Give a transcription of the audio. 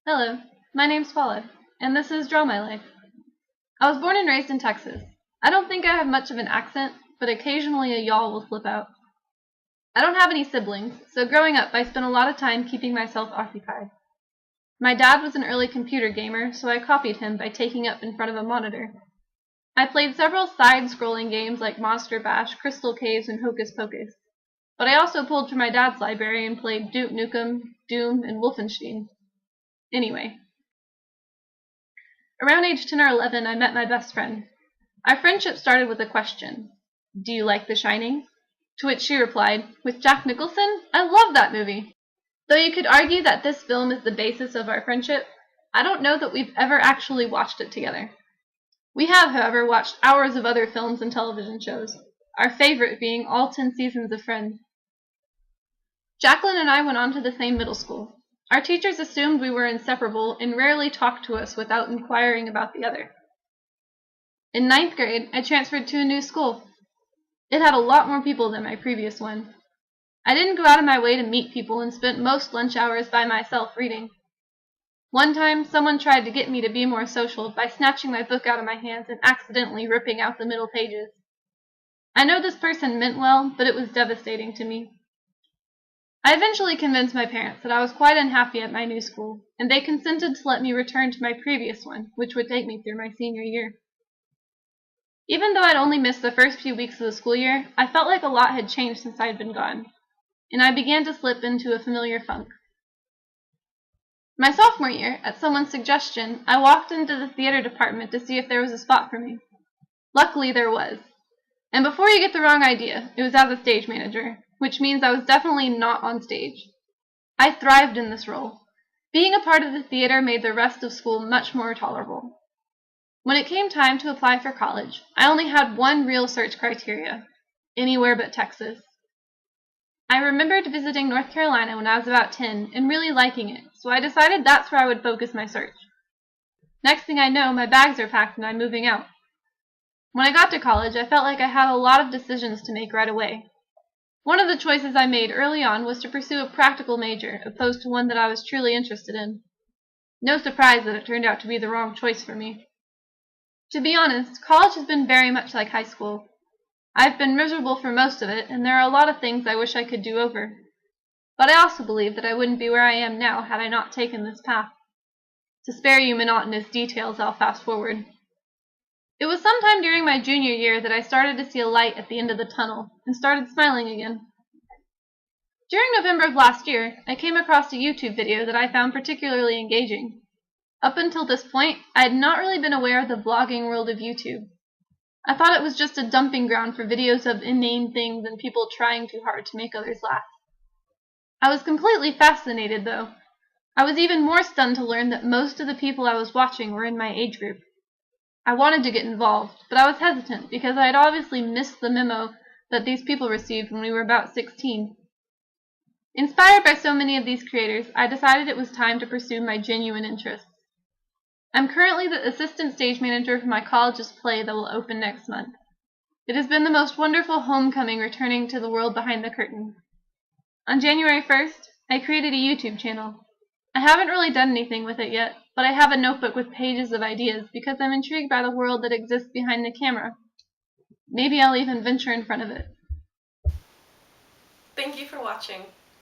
Hello, my name's Paula, and this is Draw My Life. I was born and raised in Texas. I don't think I have much of an accent, but occasionally a yawl will slip out. I don't have any siblings, so growing up I spent a lot of time keeping myself occupied. My dad was an early computer gamer, so I copied him by taking up in front of a monitor. I played several side-scrolling games like Monster Bash, Crystal Caves, and Hocus Pocus, but I also pulled from my dad's library and played Duke Nukem, Doom, and Wolfenstein. Anyway, around age 10 or 11, I met my best friend. Our friendship started with a question: "Do you like The Shining?" To which she replied, "With Jack Nicholson? I love that movie." Though you could argue that this film is the basis of our friendship, I don't know that we've ever actually watched it together. We have, however, watched hours of other films and television shows, our favorite being all 10 seasons of Friends. Jacqueline and I went on to the same middle school. Our teachers assumed we were inseparable and rarely talked to us without inquiring about the other. In 9th grade, I transferred to a new school. It had a lot more people than my previous one. I didn't go out of my way to meet people and spent most lunch hours by myself reading. One time, someone tried to get me to be more social by snatching my book out of my hands and accidentally ripping out the middle pages. I know this person meant well, but it was devastating to me. I eventually convinced my parents that I was quite unhappy at my new school, and they consented to let me return to my previous one, which would take me through my senior year. Even though I'd only missed the first few weeks of the school year, I felt like a lot had changed since I'd been gone, and I began to slip into a familiar funk. My sophomore year, at someone's suggestion, I walked into the theater department to see if there was a spot for me. Luckily, there was. And before you get the wrong idea, it was as a stage manager, which means I was definitely not on stage. I thrived in this role. Being a part of the theater made the rest of school much more tolerable. When it came time to apply for college, I only had one real search criteria: anywhere but Texas. I remembered visiting North Carolina when I was about 10 and really liking it, so I decided that's where I would focus my search. Next thing I know, my bags are packed and I'm moving out. When I got to college, I felt like I had a lot of decisions to make right away. One of the choices I made early on was to pursue a practical major, opposed to one that I was truly interested in. No surprise that it turned out to be the wrong choice for me. To be honest, college has been very much like high school. I've been miserable for most of it, and there are a lot of things I wish I could do over. But I also believe that I wouldn't be where I am now had I not taken this path. To spare you monotonous details, I'll fast forward. It was sometime during my junior year that I started to see a light at the end of the tunnel, and started smiling again. During November of last year, I came across a YouTube video that I found particularly engaging. Up until this point, I had not really been aware of the blogging world of YouTube. I thought it was just a dumping ground for videos of inane things and people trying too hard to make others laugh. I was completely fascinated, though. I was even more stunned to learn that most of the people I was watching were in my age group. I wanted to get involved, but I was hesitant because I had obviously missed the memo that these people received when we were about 16. Inspired by so many of these creators, I decided it was time to pursue my genuine interests. I'm currently the assistant stage manager for my college's play that will open next month. It has been the most wonderful homecoming returning to the world behind the curtain. On January 1st, I created a YouTube channel. I haven't really done anything with it yet, but I have a notebook with pages of ideas because I'm intrigued by the world that exists behind the camera. Maybe I'll even venture in front of it. Thank you for watching.